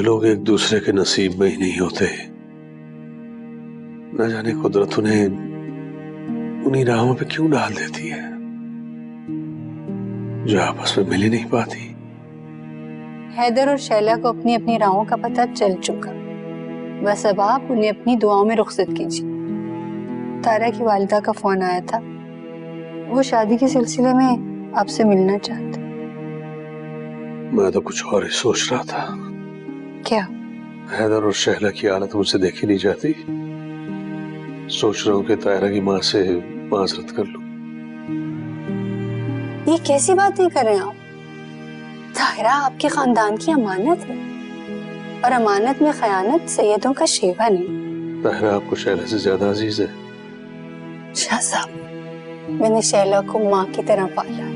जो लोग एक दूसरे के नसीब में ही नहीं होते, न जाने कुदरत उन्हें उन्हीं राहों पे क्यों डाल देती है जो आपस में मिल ही नहीं पाती। हैदर और शैला को अपनी अपनी राहों का पता चल चुका, बस अब आप उन्हें अपनी दुआओं में रुखसत कीजिए। तारा की वालिदा का फोन आया था, वो शादी के सिलसिले में आपसे मिलना चाहते। मैं तो कुछ और ही सोच रहा था। क्या? हैदर और शैला की हालत मुझसे देखी नहीं जाती। सोच रहा हूँ कि तारा की माँ से माजरत कर लूं। ये कैसी बातें कर रहे हैं आप? ताहिरा आपके खानदान की अमानत है, और अमानत में खयानत सैयदों का शेवा नहीं। ताहिरा आपको शैला से ज्यादा अजीज है। शाह साहब, मैंने शैला को माँ की तरह पाला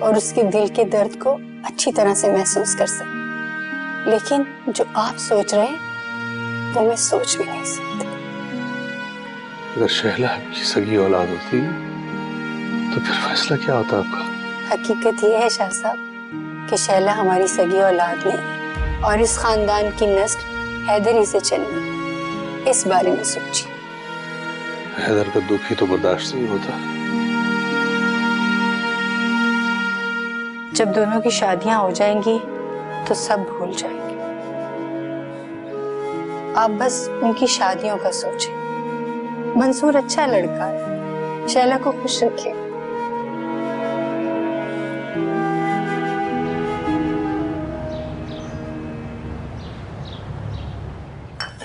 और उसके दिल के दर्द को अच्छी तरह से महसूस कर सकती, लेकिन जो आप सोच रहे हैं वो मैं सोच भी नहीं सकती। अगर शैला आपकी सगी औलाद होती तो फिर फैसला क्या होता आपका? हकीकत ये है शाह साहब कि शैला हमारी सगी औलाद नहीं है, और इस खानदान की नस्ल हैदर ही से चलनी है। इस बारे में सोचिए। हैदर का दुख ही तो बर्दाश्त नहीं होता। जब दोनों की शादियां हो जाएंगी तो सब भूल जाएंगे। आप बस उनकी शादियों का सोचें। मंसूर अच्छा लड़का है, शैला को खुश रखिए।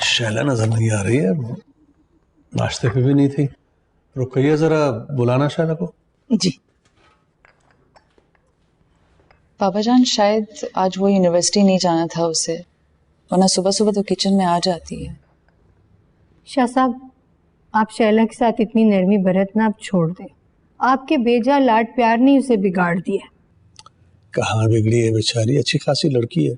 शैला नजर नहीं आ रही है, नाश्ते पे भी नहीं थी। रुकइए जरा, बुलाना शैला को। जी। पापा जान, शायद आज वो यूनिवर्सिटी नहीं जाना था उसे, वरना सुबह सुबह तो किचन में आ जाती है। शाह साहब, आप शैला के साथ इतनी नरमी बरतना आप छोड़ दें। आपके बेजा लाड प्यार ने उसे बिगाड़ दिया। कहाँ बिगड़ी है बेचारी, अच्छी खासी लड़की है।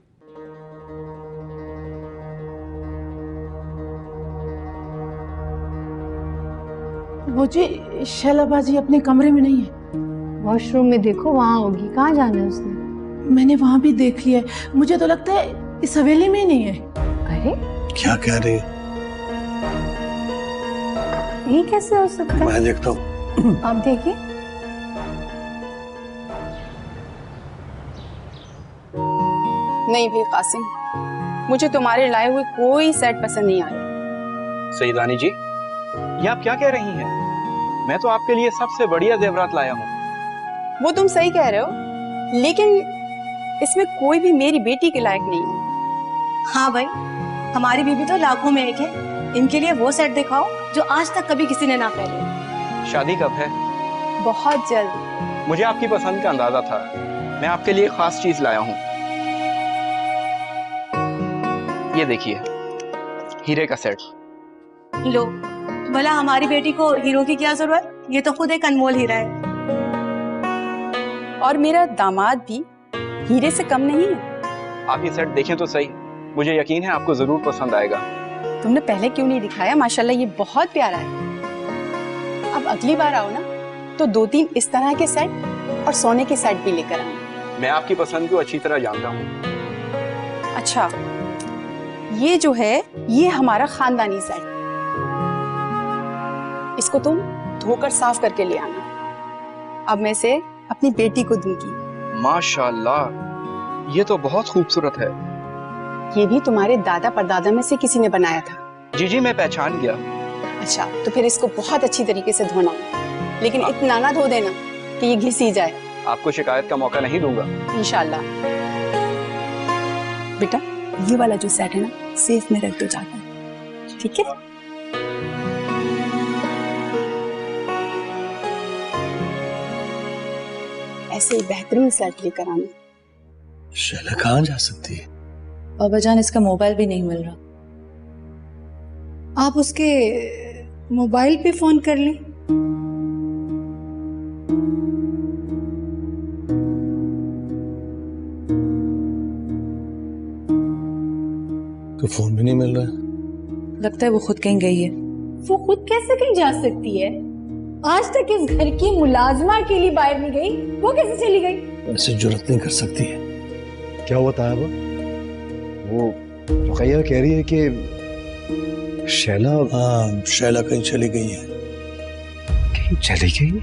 वो जी शैला बाजी अपने कमरे में नहीं है। वॉशरूम में देखो, वहां होगी। कहाँ जाना है उसने? मैंने वहां भी देख लिया है, मुझे तो लगता है इस हवेली में ही नहीं है। अरे क्या कह रहे हैं? ये कैसे हो सकता है? मैं देखता हूँ। आप देखिए। नहीं भी कासिम, मुझे तुम्हारे लाए हुए कोई सेट पसंद नहीं आया। सईदानी जी, ये आप क्या कह रही हैं? मैं तो आपके लिए सबसे बढ़िया जेवरात लाया हूँ। वो तुम सही कह रहे हो, लेकिन इसमें कोई भी मेरी बेटी के लायक नहीं है। हाँ भाई, हमारी बीबी तो लाखों में एक है। इनके लिए वो सेट दिखाओ जो आज तक कभी किसी ने ना पहने। शादी कब है? बहुत जल्द। मुझे आपकी पसंद का अंदाजा था। मैं आपके लिए खास चीज लाया हूँ। ये देखिए, हीरे का सेट। लो, भला हमारी बेटी को हीरो की क्या जरूरत? ये तो खुद एक अनमोल हीरा है। और मेरा दामाद भी हीरे से कम नहीं है। आप ये सेट देखें तो सही, मुझे यकीन है आपको जरूर पसंद आएगा। तुमने पहले क्यों नहीं दिखाया? माशाल्लाह ये बहुत प्यारा है। अब अगली बार आओ ना तो 2-3 इस तरह के सेट और सोने के सेट भी लेकर आना। मैं आपकी पसंद को अच्छी तरह जानता हूँ। अच्छा, ये जो है ये हमारा खानदानी सेट। इसको तुम धोकर साफ करके ले आना। अब मैं इसे अपनी बेटी को दूंगी। माशाल्लाह, ये तो बहुत खूबसूरत है। ये भी तुम्हारे दादा परदादा में से किसी ने बनाया था। जी जी, मैं पहचान गया। अच्छा, तो फिर इसको बहुत अच्छी तरीके से धोना, लेकिन इतना ना धो देना कि ये घिस ही जाए। आपको शिकायत का मौका नहीं दूंगा इंशाल्लाह। बेटा, ये वाला जो सेट है ना, सेफ में रख दो जाकर, ठीक है? ऐसे ही बेहतरीन सेट लेकर आना। शैला कहाँ जा सकती है? पापा जान, इसका मोबाइल भी नहीं मिल रहा। आप उसके मोबाइल पे फोन कर लें। तो फोन भी नहीं मिल रहा है। लगता है वो खुद कहीं गई है। वो खुद कैसे कहीं जा सकती है? आज तक इस घर की मुलाजमा के लिए बाहर नहीं गई, वो कैसे चली गई? ऐसे जुर्रत नहीं कर सकती है। क्या हुआ था? वो रुकैया कह रही है कि शैला, हाँ, शैला कहीं चली गई है। कहीं चली गई?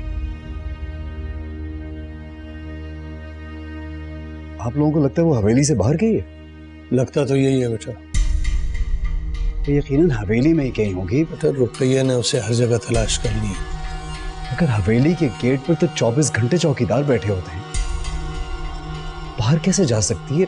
आप लोगों को लगता है वो हवेली से बाहर गई है? लगता तो यही है बेटा। तो यकीनन हवेली में ही कहीं होगी। बेटा रुपैया ने उसे हर जगह तलाश करनी है। अगर हवेली के गेट पर तो 24 घंटे चौकीदार बैठे होते हैं, बाहर कैसे जा सकती है?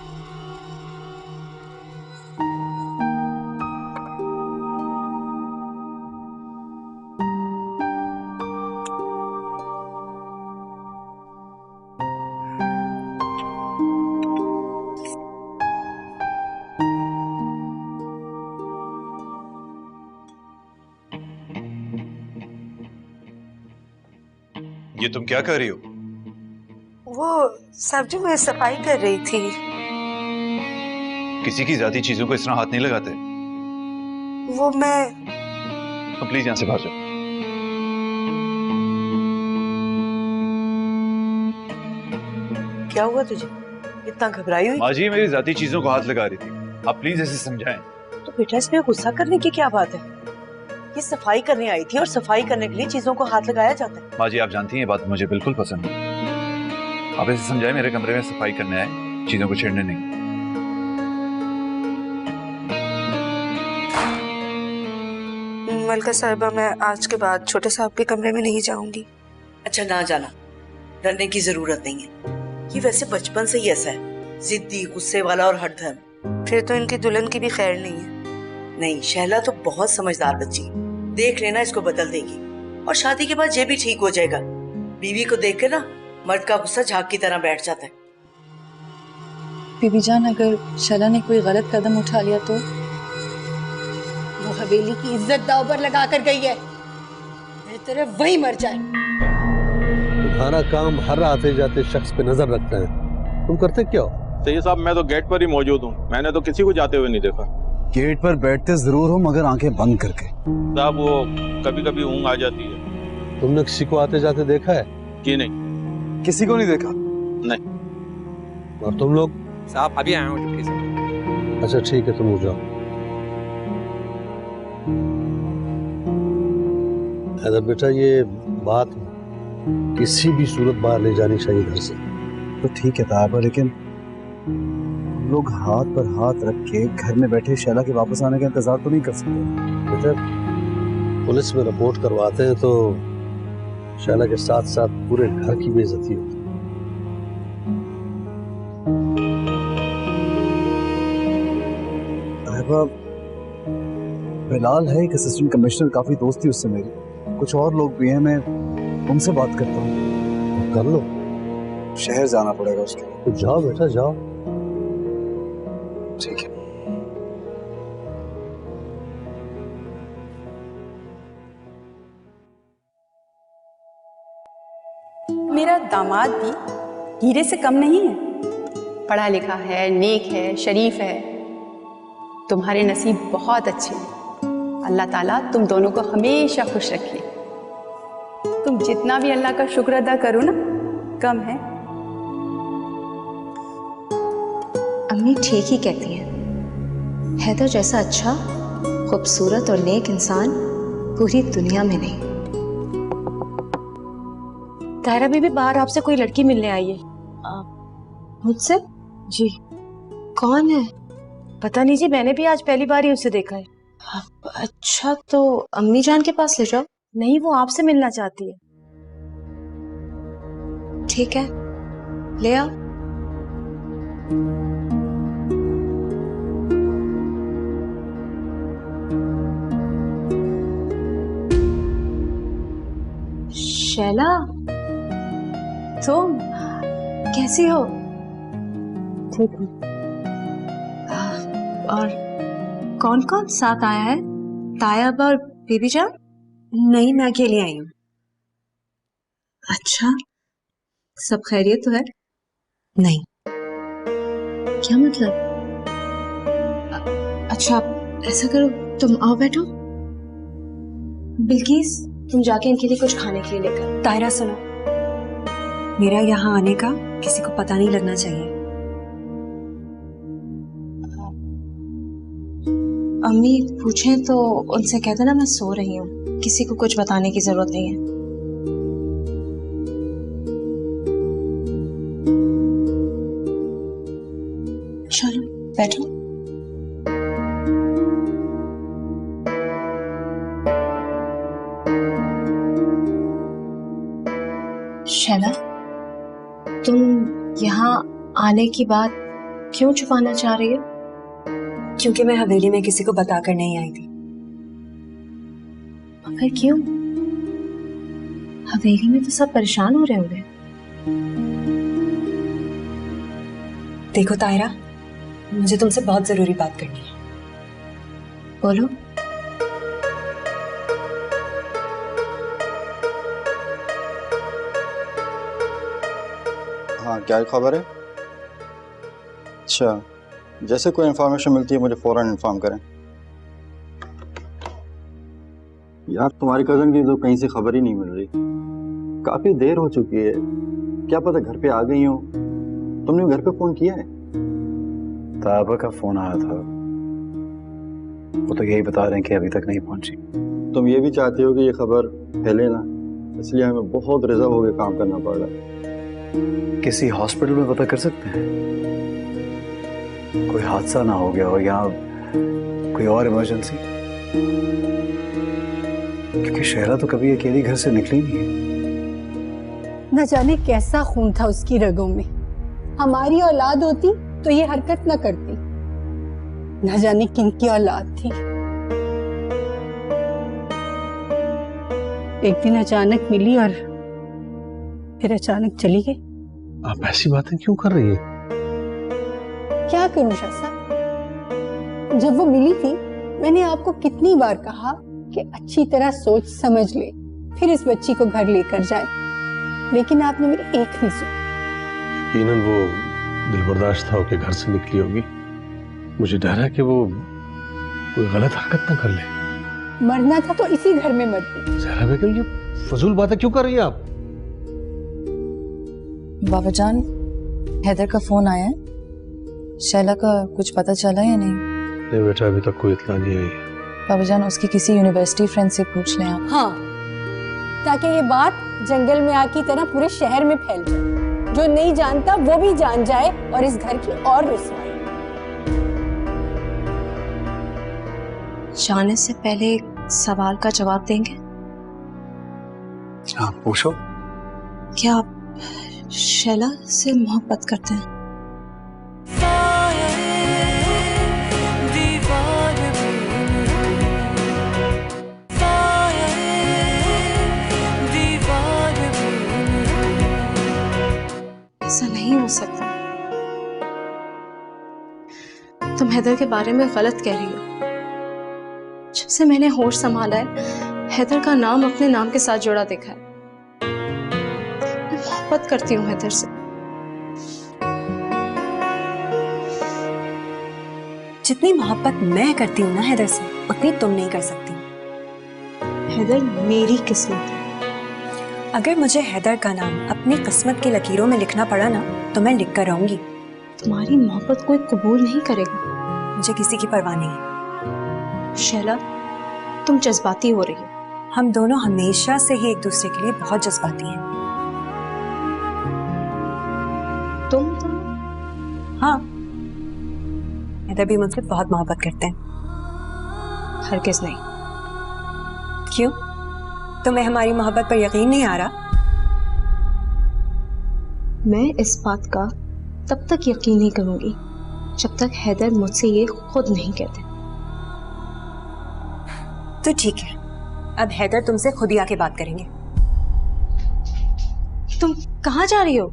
ये तुम क्या कर रही हो? वो सब्जी में सफाई कर रही थी। किसी की जाती चीजों को इस तरह हाथ नहीं लगाते। वो मैं तुम प्लीज यहां से बाहर जाओ। क्या हुआ तुझे? इतना घबराई हुई? माँ जी मेरी जाती चीजों को हाथ लगा रही थी, आप प्लीज ऐसे समझाएं। तो बेटा इसमें गुस्सा करने की क्या बात है? ये सफाई करने आई थी और सफाई करने के लिए चीजों को हाथ लगाया जाता है। माँ जी आप जानती हैं ये बात मुझे बिल्कुल पसंद है। आप ऐसे समझाएं, मेरे कमरे में सफाई करने आए, चीजों को छेड़ने नहीं। मलका साहिबा, मैं आज के बाद छोटे साहब के कमरे में नहीं जाऊंगी। अच्छा ना जाना, डरने की जरूरत नहीं है। ये वैसे बचपन से ही ऐसा है, जिद्दी, गुस्से वाला और हठधर्म। फिर तो इनकी दुल्हन की भी खैर नहीं है। नहीं, शैला तो बहुत समझदार बच्ची, देख लेना इसको बदल देगी और शादी के बाद ये भी ठीक हो जाएगा। बीवी को देख के ना मर्द का गुस्सा झाग की तरह बैठ जाता है। बीबी जान, अगर शैला ने कोई गलत कदम उठा लिया तो? वो हवेली की इज्जत दांव पर लगा कर गई है, बेहतर वही मर जाए। तुम्हारा काम हर आते जाते शख्स पे नजर रखना है, तुम करते क्या हो? सही साहब, मैं तो गेट पर ही मौजूद हूँ, मैंने तो किसी को जाते हुए नहीं देखा। गेट पर बैठते जरूर हो मगर आंखें बंद करके। साहब वो कभी कभी ऊँग आ जाती है। तुमने किसी को आते जाते देखा है? जी नहीं। किसी को नहीं देखा? नहीं। और तुम लोग? साहब अभी आए हूँ ड्यूटी से। अच्छा ठीक है, तुम हो जाओ। हैदर बेटा, ये बात किसी भी सूरत बाहर ले जानी चाहिए घर से। तो ठीक है ताबा, लेकिन लोग हाथ पर हाथ रख के घर में बैठे शैला के वापस आने का इंतजार तो नहीं कर सकते। बेटा पुलिस में रिपोर्ट करवाते हैं तो शैला के साथ साथ पूरे घर की बेइज्जती होती है। बिलाल है एक असिस्टेंट कमिश्नर, काफी दोस्ती उससे मेरी। कुछ और लोग भी हैं, मैं उनसे बात करता हूँ। कर लो। शहर जाना पड़ेगा उसके लिए। तो जाओ बेटा जाओ। ठीक है। मेरा दामाद भी हीरे से कम नहीं है, पढ़ा लिखा है, नेक है, शरीफ है। तुम्हारे नसीब बहुत अच्छे हैं। अल्लाह ताला तुम दोनों को हमेशा खुश रखे। तुम जितना भी अल्लाह का शुक्र अदा करो ना, कम है। अम्मी ठीक ही कहती हैं। हैदर जैसा अच्छा, खूबसूरत और नेक इंसान पूरी दुनिया में नहीं। तायरा बीबी, बाहर आपसे कोई लड़की मिलने आई है। मुझसे? जी। कौन है? पता नहीं जी, मैंने भी आज पहली बार ही उसे देखा है। अच्छा, तो अम्मी जान के पास ले जाओ। नहीं, वो आपसे मिलना चाहती है। ठीक है, ले आओ। शैला, तुम कैसी हो? ठीक हूँ। और कौन कौन साथ आया है? तायब और बीबी जान? नहीं, मैं अकेली आई हूँ। अच्छा, सब खैरियत तो है? नहीं। क्या मतलब? अच्छा, ऐसा करो, तुम आओ बैठो। बिल्किस, तुम जाके इनके लिए कुछ खाने के लिए लेकर। तायरा सुनो, मेरा यहाँ आने का किसी को पता नहीं लगना चाहिए। अम्मी पूछें तो उनसे कह देना मैं सो रही हूँ, किसी को कुछ बताने की जरूरत नहीं है। चलो बैठो। शैला, तुम यहाँ आने की बात क्यों छुपाना चाह रही हो? क्योंकि मैं हवेली में किसी को बताकर नहीं आई थी। मगर क्यों? हवेली में तो सब परेशान हो रहे होंगे। देखो तायरा, मुझे तुमसे बहुत जरूरी बात करनी है। बोलो। हाँ, क्या खबर है? अच्छा, जैसे कोई इन्फॉर्मेशन मिलती है मुझे फौरन इन्फॉर्म करें। यार तुम्हारी कजन की तो कहीं से खबर ही नहीं मिल रही, काफी देर हो चुकी है, क्या पता घर पे आ गई हो। तुमने घर पे फोन किया है? ताबा का फोन आया था, वो तो यही बता रहे हैं कि अभी तक नहीं पहुंची। तुम ये भी चाहती हो कि ये खबर फैले ना, इसलिए हमें बहुत रिजर्व होकर काम करना पड़ रहा है। किसी हॉस्पिटल में पता कर सकते हैं? कोई हादसा ना हो गया हो या कोई और इमरजेंसी? क्योंकि शहरा तो कभी अकेली घर से निकली नहीं है। न जाने कैसा खून था उसकी रगों में। हमारी औलाद होती तो ये हरकत न करती। न जाने किनकी औलाद थी। एक दिन अचानक मिली और फिर अचानक चली गई। आप ऐसी बातें क्यों कर रही हैं? क्या करूं शाह साहब? जब वो मिली थी मैंने आपको कितनी बार कहा कि अच्छी तरह सोच समझ ले, फिर इस बच्ची को घर लेकर जाए, लेकिन आपने मेरी एक नहीं सुनी। यकीनन वो दिल बर्दाश्त था कि घर से निकली होगी। मुझे डर है कि वो कोई गलत हरकत ना कर ले। मरना था तो इसी घर में मरती। ज़हरा बेगम, ये फजूल बातें क्यों कर रही हैं आप? बाबा जान, हैदर का फोन आया है? शैला का कुछ पता चला या नहीं? नहीं बेटा, अभी तक कोई इत्तला नहीं आई। बाबा जान, उसकी किसी यूनिवर्सिटी फ्रेंड से पूछ लें आप। हाँ, ताकि ये बात जंगल में आग की तरह पूरे शहर में फैल जाए। जो नहीं जानता वो भी जान जाए और इस घर की और रुसवाई। जाने से पहले एक सवाल का जवाब देंगे? हाँ, पूछो। क्या आप शैला से मोहब्बत करते हैं? ऐसा नहीं हो सकता। तुम हैदर के बारे में गलत कह रही हो। जब से मैंने होश संभाला है, हैदर का नाम अपने नाम के साथ जुड़ा देखा है। मैं मोहब्बत करती हूँ हैदर से। जितनी मोहब्बत मैं करती हूँ ना हैदर से, उतनी तुम नहीं कर सकती। हैदर मेरी किस्मत है। अगर मुझे हैदर का नाम अपनी किस्मत की लकीरों में लिखना पड़ा ना, तो मैं लिख कर रहूंगी। तुम्हारी मोहब्बत कोई कबूल नहीं करेगा। मुझे किसी की परवाह नहीं है। शैला, तुम जज्बाती हो रही हो। हम दोनों हमेशा से ही एक दूसरे के लिए बहुत जज्बाती हैं। तुम? हाँ, हैदर भी मुझसे बहुत मोहब्बत करते हैं। हरगिज़ नहीं। क्यों? तुम्हें हमारी मोहब्बत पर यकीन नहीं आ रहा? मैं इस बात का तब तक यकीन नहीं करूंगी जब तक हैदर मुझसे ये खुद नहीं कहते। तो ठीक है, अब हैदर तुमसे खुद ही आके बात करेंगे। तुम कहाँ जा रही हो?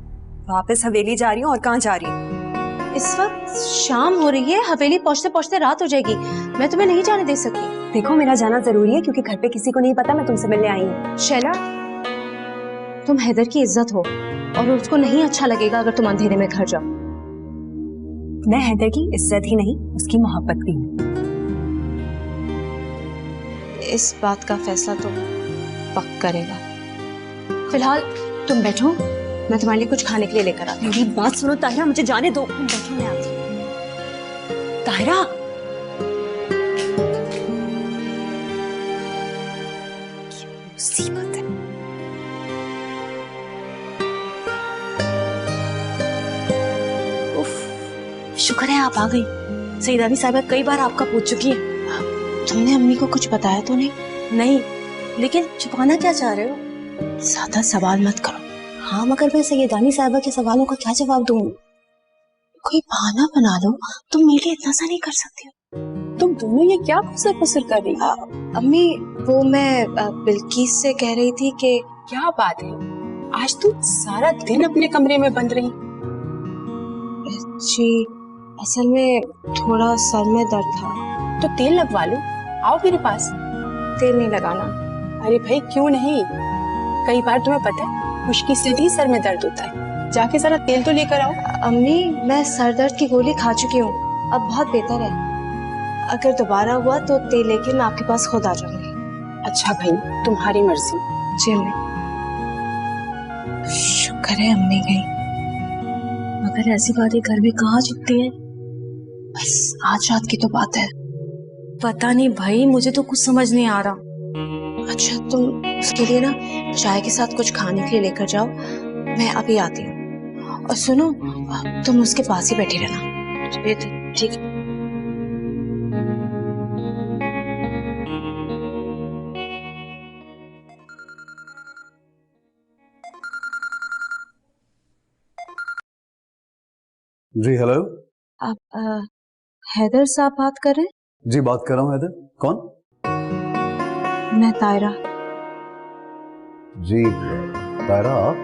वापस हवेली जा रही हूँ। और कहाँ जा रही हूँ? इस वक्त शाम हो रही है, हवेली पहुँचते पहुँचते रात हो जाएगी। मैं तुम्हें नहीं जाने दे सकती। देखो, मेरा जाना जरूरी है क्योंकि घर पे किसी को नहीं पता मैं तुमसे मिलने आई हूँ। शैला, तुम हैदर की इज्जत हो और उसको नहीं अच्छा लगेगा अगर तुम अंधेरे में घर जाओ। मैं हैदर की इज्जत ही नहीं, उसकी मोहब्बत भी हूँ। इस बात का फैसला तो वक्त करेगा। फिलहाल तुम बैठो, मैं तुम्हारे लिए कुछ खाने के लिए लेकर आती हूँ। मेरी बात सुनो ताहिरा, मुझे जाने दो। तुम बैठो, मैं आती हूँ। ताहिरा, शुक्र है आप आ गई। सईदानी साहिबा कई बार आपका पूछ चुकी है। तुमने अम्मी को कुछ बताया तो नहीं? नहीं, लेकिन छुपाना क्या चाह रहे हो? ज्यादा सवाल मत करो। हाँ, मगर मैं सईदानी साहिबा के सवालों का क्या जवाब दूंगी? कोई बहाना बना लो, तुम मेरे लिए इतना सा नहीं कर सकती हो। तुम दोनों ये क्या फुसर कर रही हो? अम्मी, वो मैं बिल्किस से कह रही थी कि क्या बात है, आज तुम सारा दिन अपने कमरे में बंद रही? जी, असल में थोड़ा सर में दर्द था। तो तेल लगवा लो, आओ मेरे पास। तेल नहीं लगाना। अरे भाई क्यों नहीं, कई बार तुम्हें पता है खुश्की से भी सर में दर्द होता है। जाके जरा तेल तो लेकर आओ। अम्मी, मैं सर दर्द की गोली खा चुकी हूँ, अब बहुत बेहतर है। अगर दोबारा हुआ तो तेल लेके मैं आपके पास खुद आ जाऊंगी। अच्छा भाई, तुम्हारी मर्जी। जी अम्मी। शुक्र है अम्मी गई, मगर ऐसी बातें घर में कहाँ चुपती है। बस आज रात की तो बात है। पता नहीं भाई, मुझे तो कुछ समझ नहीं आ रहा। अच्छा, तुम उसके लिए ना चाय के साथ कुछ खाने के लिए लेकर जाओ, मैं अभी आती हूँ। और सुनो, तुम उसके पास ही बैठी रहना। ठीक है। जी हेलो। आप हैदर साहब बात कर रहे हैं? जी बात कर रहा हूँ। हैदर कौन? मैं तायरा। जी तायरा, आप?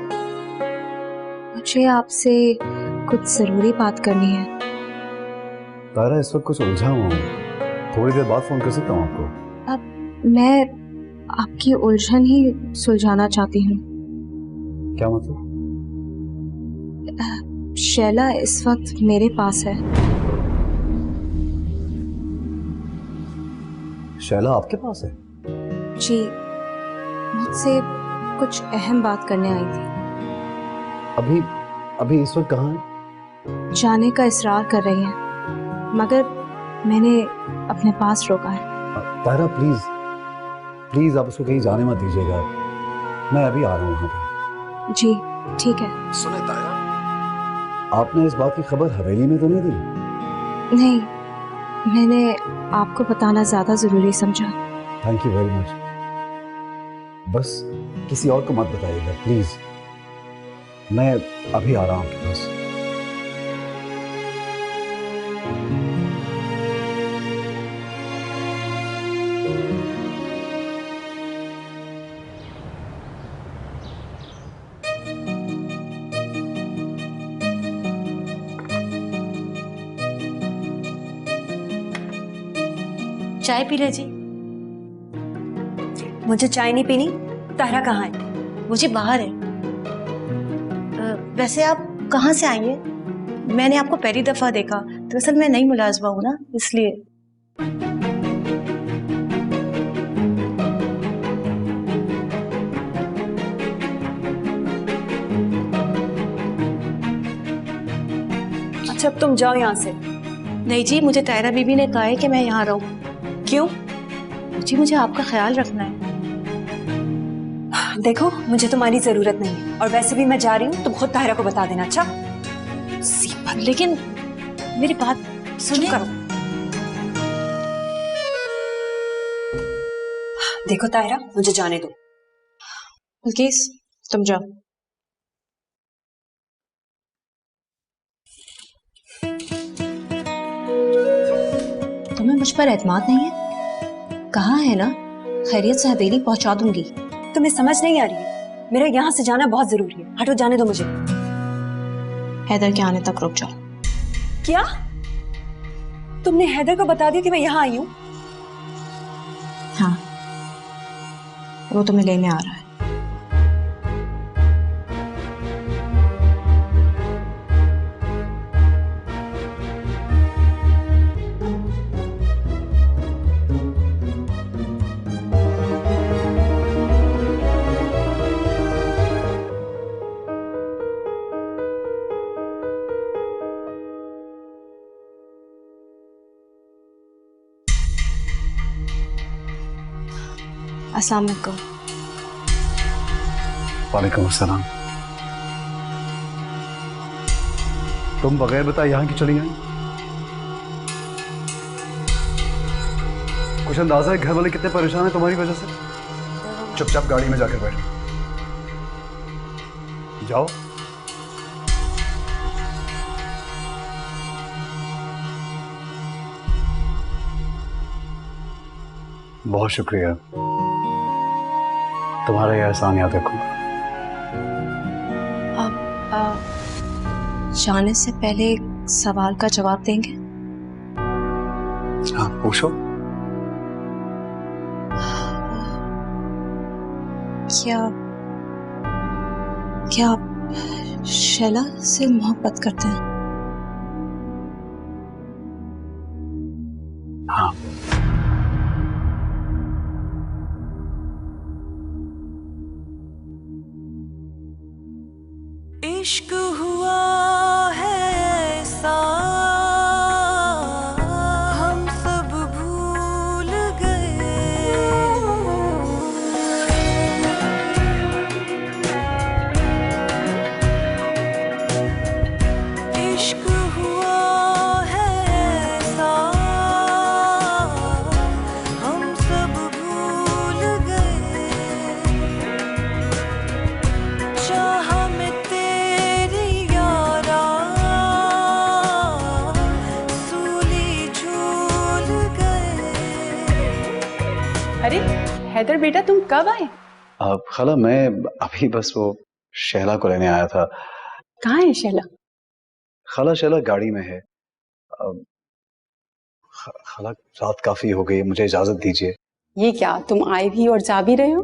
मुझे आपसे कुछ जरूरी बात करनी है। तायरा, इस वक्त कुछ उलझा हुआ हूँ, थोड़ी देर बाद फोन कर सकता हूँ आपको? अब मैं आपकी उलझन ही सुलझाना चाहती हूँ। क्या मतलब? शैला इस वक्त मेरे पास है। शैला आपके पास है? जी, मुझसे कुछ अहम बात करने आई थी। अभी इस वक्त कहाँ है? जाने का इसरार कर रही हैं, मगर मैंने अपने पास रोका है। तायरा प्लीज आप उसको कहीं जाने मत दीजिएगा, मैं अभी आ रहा हूँ वहाँ पे। जी ठीक है। सुने तायरा, आपने इस बात की खबर हवेली में तो नहीं दी? नहीं, मैंने आपको बताना ज्यादा जरूरी समझा। Thank you very much. बस किसी और को मत बताइएगा प्लीज, मैं अभी आ रहा हूँ आपके पास। चाय पी ले जी। मुझे चाय नहीं पीनी। तारा कहाँ है? मुझे बाहर है। वैसे आप कहाँ से आई हैं? मैंने आपको पहली दफा देखा, दरअसल मैं नई मुलाजमा हूँ ना, इसलिए। अच्छा अब तुम जाओ यहाँ से। नहीं जी, मुझे तायरा बीबी ने कहा है कि मैं यहाँ रहूँ। क्यों? जी मुझे आपका ख्याल रखना है। देखो मुझे तुम्हारी जरूरत नहीं है, और वैसे भी मैं जा रही हूँ, तुम खुद ताहिरा को बता देना। अच्छा? लेकिन मेरी बात सुनिए। करो। देखो ताहिरा, मुझे जाने दो। बिल्किस तुम जाओ। तुम्हें मुझ पर एतमाद नहीं है? कहाँ है ना, खैरियत से हवेली पहुंचा दूंगी। तुम्हें समझ नहीं आ रही है, मेरा यहाँ से जाना बहुत जरूरी है। हटो, जाने दो मुझे। हैदर के आने तक रुक जाओ। क्या? तुमने हैदर को बता दिया कि मैं यहाँ आई हूँ? हाँ, वो तुम्हें लेने आ रहा है। अस्सलाम वालेकुम। वालेकुम अस्सलाम। तुम बगैर बताए यहाँ की चली आई? कुछ अंदाजा है घर वाले कितने परेशान हैं तुम्हारी वजह से? चुपचाप गाड़ी में जाकर बैठो। जाओ। बहुत शुक्रिया, तुम्हारा यह एहसान याद रखूंगा। जाने से पहले एक सवाल का जवाब देंगे? हाँ, पूछो। क्या आप शैला से मोहब्बत करते हैं? हाँ। इश्क हुआ है ऐसा हम सब भूल गए, इश्क हुआ है ऐसा हम सब भूल गए, चाह में अरे हैदर बेटा, तुम कब आए? खाला मैं अभी बस वो शैला को लेने आया था। कहाँ है शैला? खाला शैला गाड़ी में है। खाला रात काफी हो गई, मुझे इजाजत दीजिए। ये क्या, तुम आए भी और जा भी रहे हो?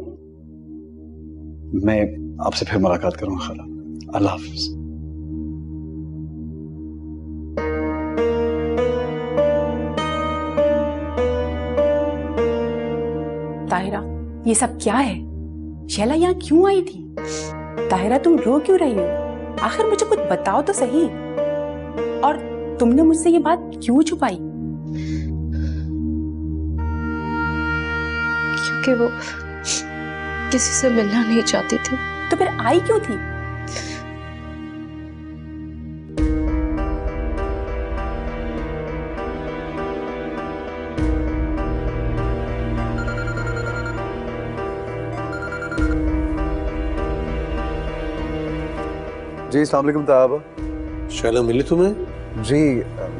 मैं आपसे फिर मुलाकात करूंगा खाला। अल्लाह हाफिज। ताहिरा, ये सब क्या है? शैला यहाँ क्यों आई थी? ताहिरा, तुम रो क्यों रही हो? आखिर मुझे कुछ बताओ तो सही। और तुमने मुझसे ये बात क्यों छुपाई? क्योंकि वो किसी से मिलना नहीं चाहती थी। तो फिर आई क्यों थी? जी अस्सलाम वालेकुम तायबा। शैला मिली तुम्हें? जी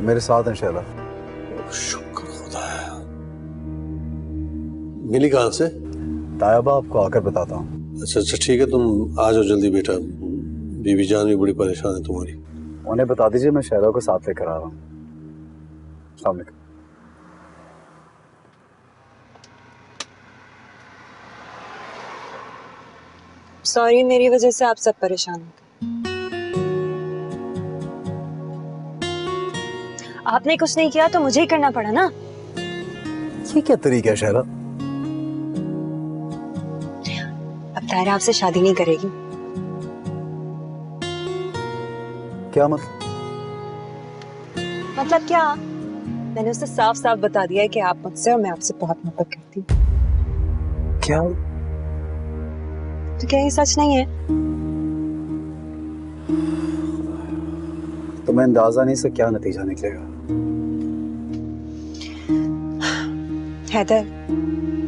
मेरे साथ हैं शैला। शुक्र खुदा है। मिली कहाँ से? तायबा आपको आकर बताता हूँ। अच्छा अच्छा ठीक है, तुम आ जाओ जल्दी बेटा, बीवी जान भी बड़ी परेशान है तुम्हारी। उन्हें बता दीजिए मैं शैला को साथ लेकर आ रहा हूँ। अस्सलाम वालेकुम। सॉरी, मेरी वजह से आप सब परेशान हो गए। आपने कुछ नहीं किया तो मुझे ही करना पड़ा ना। ये क्या तरीका है शैला? अब तायरा आपसे शादी नहीं करेगी। क्या मतलब? मतलब क्या? मैंने उसे साफ साफ बता दिया है कि आप मुझसे और मैं आपसे बहुत मोहब्बत करती हूँ। क्या? तो क्या ये सच नहीं है? तुम्हें अंदाजा नहीं से क्या नतीजा निकलेगा। हैदर,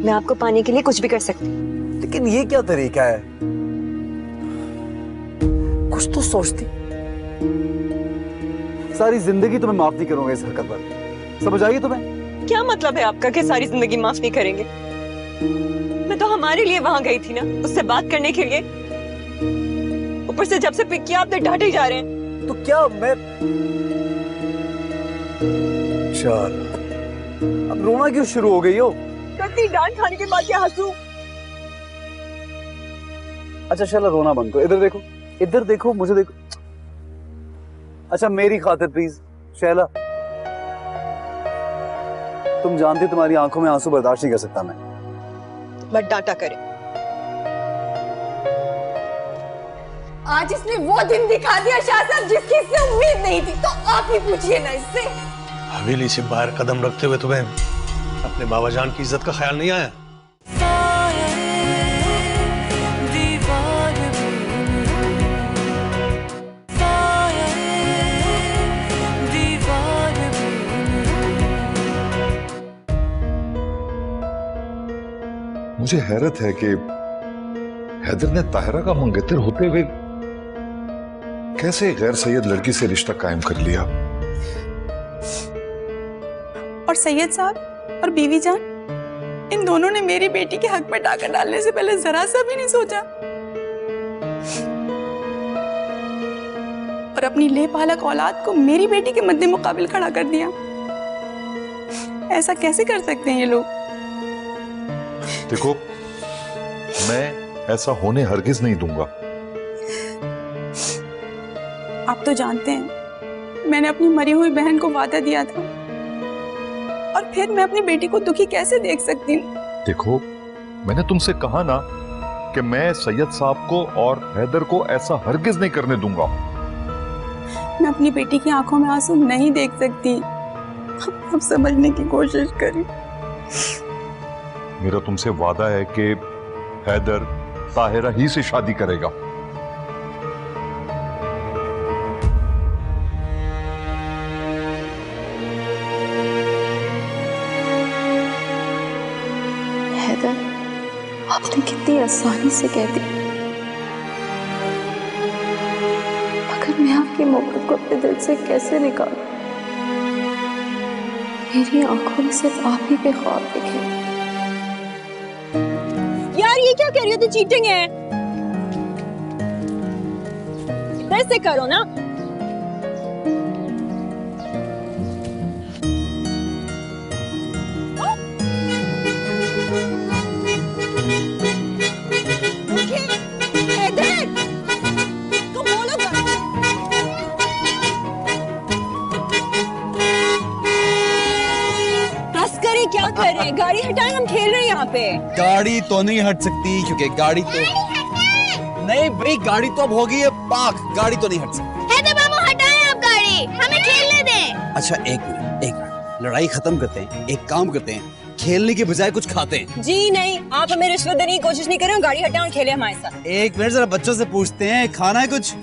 मैं आपको पाने के लिए कुछ भी कर सकती हूँ। लेकिन ये क्या तरीका है? कुछ तो सोचती। सारी जिंदगी तुम्हें माफ नहीं करूंगा इस हरकत पर, समझ आई तुम्हें? क्या मतलब है आपका कि सारी जिंदगी माफ नहीं करेंगे? मैं तो हमारे लिए वहां गई थी ना, उससे बात करने के लिए। ऊपर से जब से पिक किया आपने डांटे जा रहे हैं। तो क्या मैं चल अब रोना क्यों शुरू हो गई हो? कति डांट खाने के बाद क्या हंसू? अच्छा शैला रोना बंद करो, इधर देखो, इधर देखो, मुझे देखो। अच्छा मेरी खातिर प्लीज शैला, तुम जानती तुम्हारी आंखों में आंसू बर्दाश्त नहीं कर सकता मैं। मत डांटा करे। आज इसने वो दिन दिखा दिया शाह साहब जिसकी इससे उम्मीद नहीं थी। तो आप ही पूछिए ना इससे। हवेली से बाहर कदम रखते हुए तुम्हें अपने बाबा जान की इज्जत का ख्याल नहीं आया? मुझे हैरत है कि हैदर ने ताहिरा का मंगेतर होते हुए कैसे गैर सैयद लड़की से रिश्ता कायम कर लिया। और सैयद साहब और बीवी जान, इन दोनों ने मेरी बेटी के हक में डाका डालने से पहले जरा सा भी नहीं सोचा और अपनी लेपालक औलाद को मेरी बेटी के मद्दे मुकाबिल खड़ा कर दिया। ऐसा कैसे कर सकते हैं ये लोग? देखो, मैं ऐसा होने हरगिज नहीं दूंगा। आप तो जानते हैं मैंने अपनी मरी हुई बहन को वादा दिया था और फिर मैं अपनी बेटी को दुखी कैसे देख सकती हूँ? देखो, मैंने तुमसे कहा ना कि मैं सैयद साहब को और हैदर को ऐसा हरगिज नहीं करने दूंगा। मैं अपनी बेटी की आंखों में आंसू नहीं देख सकती। अब समझने की कोशिश करें। मेरा तुमसे वादा है कि हैदर ताहिरा ही से शादी करेगा। हैदर, आपने कितनी आसानी से कह दी, मगर मैं आपकी मोहब्बत को अपने दिल से कैसे निकालूं? मेरी आंखों में सिर्फ आप ही के ख्वाब दिखे। यार ये क्या कह रही हो? तो चीटिंग है। इधर से करो ना। क्या कर रहे हैं? गाड़ी हटाएं, हम खेल रहे हैं यहाँ पे। गाड़ी तो नहीं हट सकती क्योंकि गाड़ी तो नहीं भाई, गाड़ी तो अब हो गई है पाक, गाड़ी तो नहीं हट सकती। हैदर मामा हटाएं आप गाड़ी, हमें खेलने दें। अच्छा एक मिनट, लड़ाई खत्म करते हैं, एक काम करते हैं, खेलने के बजाय कुछ खाते हैं। जी नहीं, आप हमें रिश्वत देने की कोशिश नहीं करें, गाड़ी हटाएं और खेलें हमारे साथ। एक मिनट, जरा बच्चों से पूछते हैं, खाना है कुछ?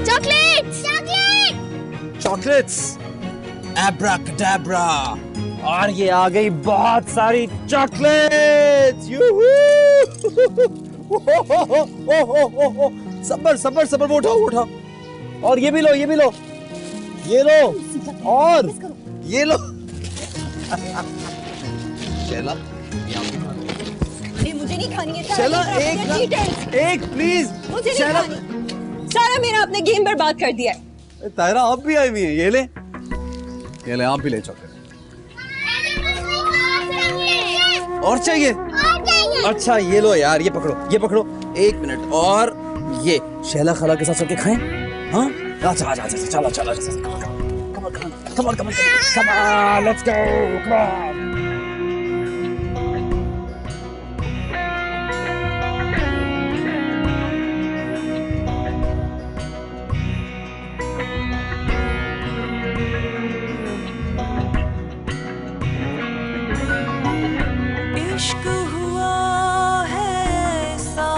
चॉकलेट्स। चॉकलेट्स, एब्राकडाब्रा, और ये आ गई बहुत सारी चॉकलेट्स। सबर सबर सबर, वो उठाओ उठाओ, और ये भी लो, ये भी लो, ये लो, और ये लो। चला, मुझे नहीं खानी है। चला एक प्लीज। मुझे नहीं खानी। सारा मेरा आपने गेम बर्बाद कर दिया है। ताहिरा आप भी आई हुई है, ये ले आप भी ले चॉकलेट। और चाहिए? अच्छा ये लो यार, ये पकड़ो, एक मिनट, और ये शैला खाला के साथ सबके खाएं। हाँ अच्छा, चलो, come on, let's go, come on. इश्क हुआ है ऐसा,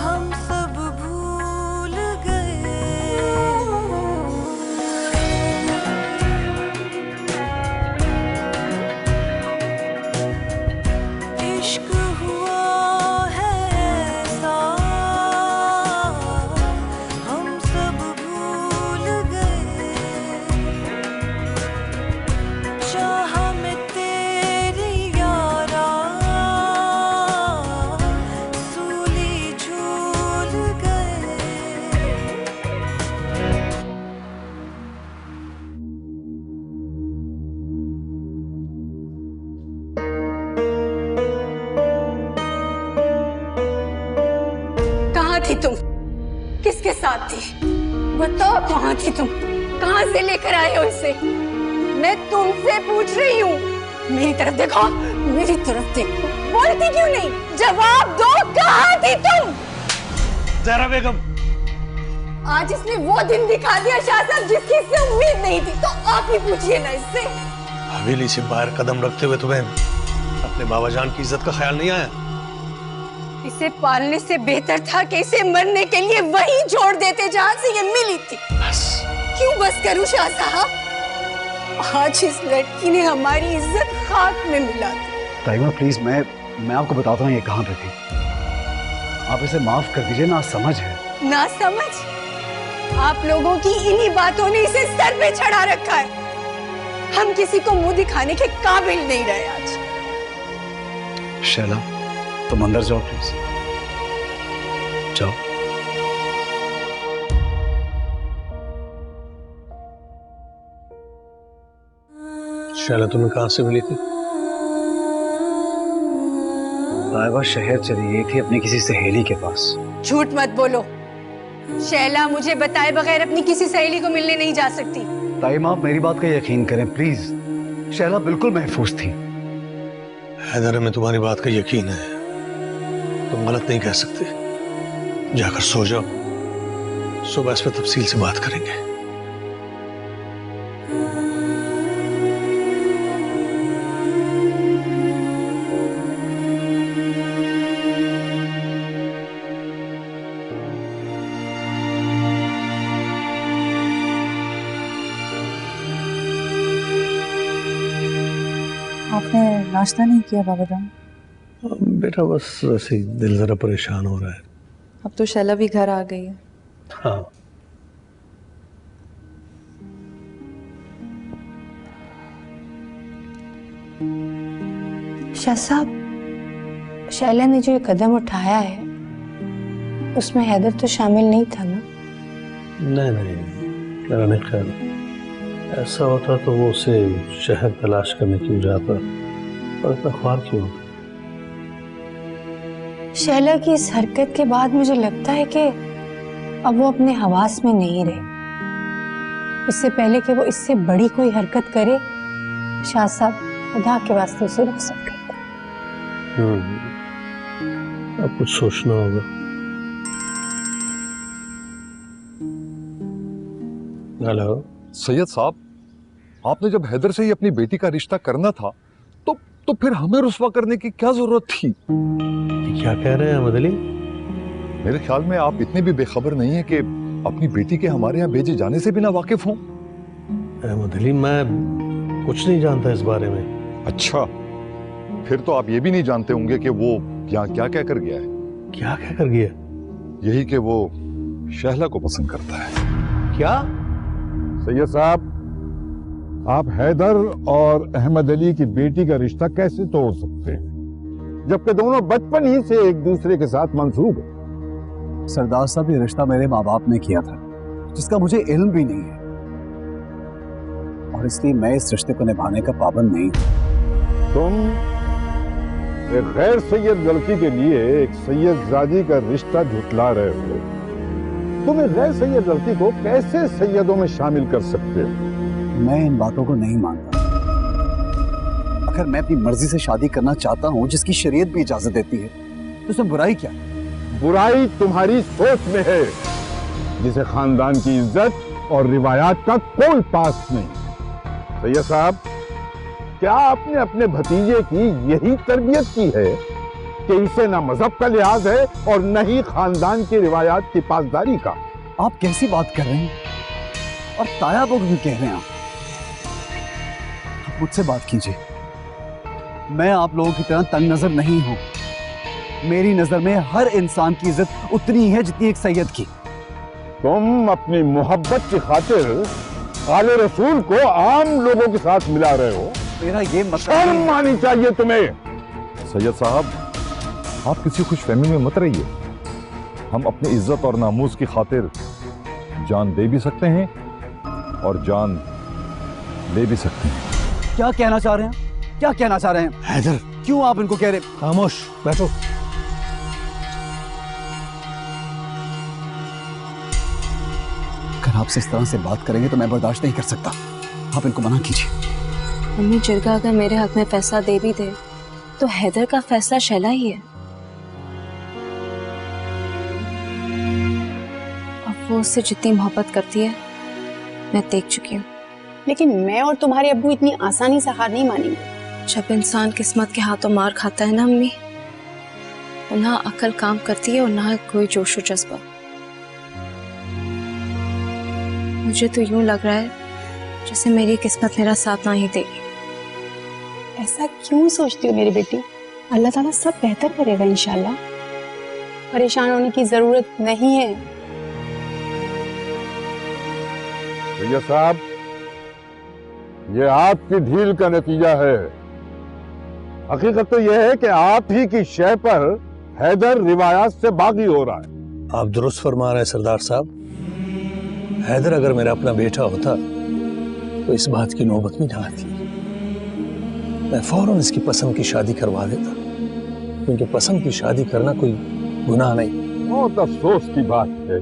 हम सब भूल गए। इश्क हुआ है ऐसा, हम सब भूल गए। चाह में तेरी यारा, सूली झूल गए। कहाँ थी तुम? किसके साथ थी? बताओ, कहाँ थी तुम? कहाँ से लेकर आए हो इसे? मैं तुमसे पूछ रही हूँ। मेरी तरफ देखो, मेरी तरफ देखो। बोलती क्यों नहीं? जवाब दो, कहाँ थी तुम? ज़हरा बेगम, आज इसने वो दिन दिखा दिया शाह साहब जिसकी इससे उम्मीद नहीं थी, तो आप ही पूछिए ना इससे। हवेली से बाहर कदम रखते हुए तुम्हें अपने बाबा जान की इज्जत का ख्याल नहीं आया? इसे पालने से बेहतर था कि इसे मरने के लिए वहीं छोड़ देते जहां से ये मिली थी। बस। क्यों बस करूं शाह साहब? आज इस लड़की ने हमारी इज्जत खाक में मिला दी। ताइमा प्लीज, मैं आपको बताता हूँ ये कहाँ पे थी। आप इसे माफ कर दीजिए, ना समझ है। ना समझ? आप लोगों की इन्हीं बातों ने इसे सर पे चढ़ा रखा है। हम किसी को मुंह दिखाने के काबिल नहीं रहे आज। शैला, तुम अंदर जाओ प्लीज, जाओ। शैला तुम्हें कहाँ से मिली थी? ताइबा शहर चली गई थी अपनी किसी सहेली के पास। झूठ मत बोलो। शैला मुझे बताए बगैर अपनी किसी सहेली को मिलने नहीं जा सकती। ताइमा, आप मेरी बात का यकीन करें प्लीज। शैला बिल्कुल महफूज थी। हैदर, हमें तुम्हारी बात का यकीन है, तुम गलत नहीं कह सकते। जाकर सो जाओ, सुबह इस पर तफसील से बात करेंगे। आपने नाश्ता नहीं किया बाबा जान? बेटा बस वैसे ही दिल जरा परेशान हो रहा है। अब तो शैला भी घर आ गई है। हाँ, शाह साहब, शैला ने जो ये कदम उठाया है उसमें हैदर तो शामिल नहीं था ना? नहीं, मेरा नहीं ख्याल। ऐसा होता तो वो उसे शहर तलाश करने क्यों जाता और इतना ख्वार क्यों? शैला की इस हरकत के बाद मुझे लगता है कि अब वो अपने हवास में नहीं रहे। इससे पहले कि वो इससे बड़ी कोई हरकत करे, शाह साहब खुदा के वास्ते उसे रुखसत कर दो। अब कुछ सोचना होगा। हेलो सैयद साहब, आपने जब हैदर से ही अपनी बेटी का रिश्ता करना था तो फिर हमें रुस्वा करने की क्या जरूरत थी? क्या कह रहे हैं अहमद अली? मेरे ख्याल में आप इतने भी बेखबर नहीं है कि अपनी बेटी के हमारे यहाँ भेजे जाने से भी ना वाकिफ हों। अहमद अली, मैं कुछ नहीं जानता इस बारे में। अच्छा, फिर तो आप ये भी नहीं जानते होंगे कि वो यहाँ क्या क्या कर गया है। क्या क्या कर गया? यही कि वो शहला को पसंद करता है। क्या? सैयद साहब, आप हैदर और अहमद अली की बेटी का रिश्ता कैसे तोड़ सकते हैं, जबकि दोनों बचपन ही से एक दूसरे के साथ मंसूब है? सरदार साहब, ये रिश्ता मेरे माँ बाप ने किया था, जिसका मुझे इल्म भी नहीं है, और इसलिए मैं इस रिश्ते को निभाने का पाबंद नहीं हूं। तुम एक गैर सैयद लड़की के लिए एक सैयदजादी का रिश्ता झुटला रहे हो। तुम एक गैर सैयद लड़की को कैसे सैयदों में शामिल कर सकते हो? मैं इन बातों को नहीं मानता। अगर मैं अपनी मर्जी से शादी करना चाहता हूँ, जिसकी शरीयत भी इजाजत देती है, तो उसमें बुराई क्या? बुराई तुम्हारी सोच में है, जिसे खानदान की इज्जत और रिवायात का कोई पास नहीं। सैयद साहब, क्या आपने अपने भतीजे की यही तरबियत की है कि इसे ना मजहब का लिहाज है और न ही खानदान की रिवायात की पासदारी का? आप कैसी बात कर रहे हैं और ताया को क्यों कह रहे हैं? आप मुझसे बात कीजिए। मैं आप लोगों की तरह तंग नजर नहीं हूं। मेरी नजर में हर इंसान की इज्जत उतनी है जितनी एक सैयद की। तुम अपनी मोहब्बत की खातिर आले रसूल को आम लोगों के साथ मिला रहे हो। मेरा ये मतलब शर्म आनी चाहिए तुम्हें। सैयद साहब, आप किसी खुशफहमी में मत रहिए। हम अपनी इज्जत और नामूस की खातिर जान दे भी सकते हैं और जान ले भी सकते हैं। क्या कहना चाह रहे हैं? क्या कहना चाह रहे हैं? हैदर, क्यों आप इनको कह रहे? खामोश बैठो। अगर आपसे इस तरह से बात करेंगे तो मैं बर्दाश्त नहीं कर सकता। आप इनको मना कीजिए। मम्मी, जिरगा अगर मेरे हक में फैसला दे भी दे तो हैदर का फैसला शैला ही है। अब वो उससे जितनी मोहब्बत करती है मैं देख चुकी हूँ। लेकिन मैं और तुम्हारे अब्बू इतनी आसानी से हार नहीं मानेंगे। जब इंसान किस्मत के हाथों मार खाता है ना अम्मी, तो ना अकल काम करती है और ना कोई जोश और जज्बा। मुझे तो यूं लग रहा है जैसे मेरी किस्मत मेरा साथ ना ही देगी। ऐसा क्यों सोचती हो मेरी बेटी? अल्लाह ताला सब बेहतर करेगा इंशाल्लाह। परेशान होने की जरूरत नहीं है। भैया साहब, ये आपकी ढील का नतीजा है। हकीकत तो यह है कि आप ही की शय पर हैदर रिवायात से बागी हो रहा है। आप दुरुस्त फरमा रहे हैं सरदार साहब। हैदर अगर मेरा अपना बेटा होता तो इस बात की नौबत भी ना आती। मैं फौरन इसकी पसंद की शादी करवा देता, क्योंकि पसंद की शादी करना कोई गुनाह नहीं। बहुत अफसोस की बात है,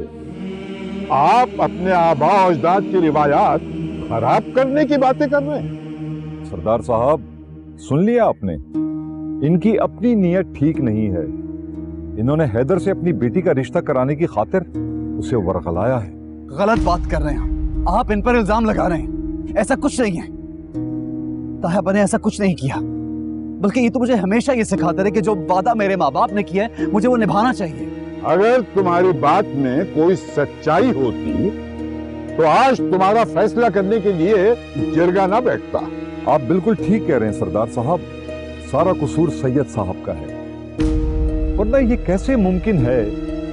आप अपने आबा और अजदाद की रिवायात खराब करने की बातें कर रहे हैं। सरदार साहब, सुन लिया आपने? इनकी अपनी नीयत ठीक नहीं है। इन्होंने हैदर से अपनी बेटी का रिश्ता कराने की खातिर उसे वरगलाया है। गलत बात कर रहे हैं आप, इन पर इल्जाम लगा रहे हैं। ऐसा कुछ नहीं है, ताहबा ने ऐसा कुछ नहीं किया। बल्कि ये तो मुझे हमेशा ये सिखाते रहे कि जो वादा मेरे माँ बाप ने किया है मुझे वो निभाना चाहिए। अगर तुम्हारी बात में कोई सच्चाई होती तो आज तुम्हारा फैसला करने के लिए जिरगा ना बैठता। आप बिल्कुल ठीक कह रहे हैं सरदार साहब, सारा कसूर सैयद साहब का है। वरना ये कैसे मुमकिन है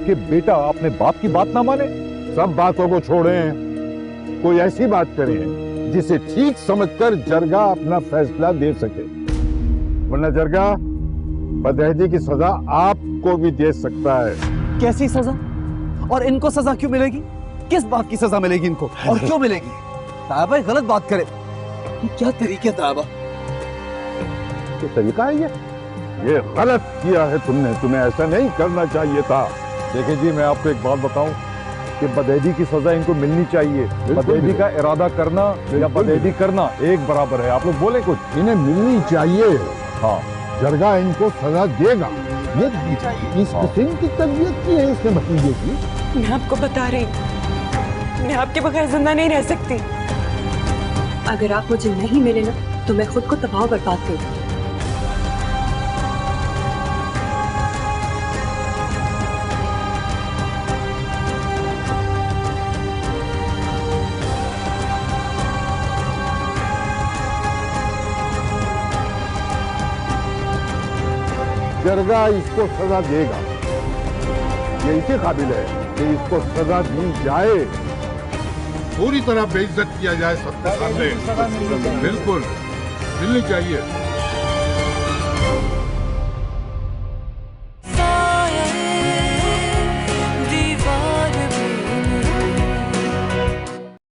कि बेटा अपने बाप की बात ना माने? सब बातों को छोड़ें, कोई ऐसी बात करें जिसे ठीक समझकर जरगा अपना फैसला दे सके। वरना जरगा बदअहदी की सजा आपको भी दे सकता है। कैसी सजा? और इनको सजा क्यों मिलेगी? किस बात की सजा मिलेगी इनको और क्यों मिलेगी? तायबा गलत बात करे, ये क्या तरीके है तायबा? तो तरीका है ये गलत किया है तुमने, तुम्हें ऐसा नहीं करना चाहिए था। देखिए जी, मैं आपको एक बात बताऊं कि बदअहदी की सजा इनको मिलनी चाहिए। बदअहदी का इरादा करना या बदअहदी करना एक बराबर है। आप लोग बोले कुछ? इन्हें मिलनी चाहिए। हाँ, जरगा इनको सजा देगा। ये इस किस्म की तबीयत की है इसके भतीजे की। मैं आपको बता रही हूँ, मैं आपके बगैर जिंदा नहीं रह सकती। अगर आप मुझे नहीं मिले ना तो मैं खुद को तबाह बर्बाद करूँ। जरगा इसको सजा देगा। ये इसी काबिल है कि इसको सजा दी जाए, पूरी तरह बेइज्जत किया जाए सबके सामने। बिल्कुल मिलनी चाहिए।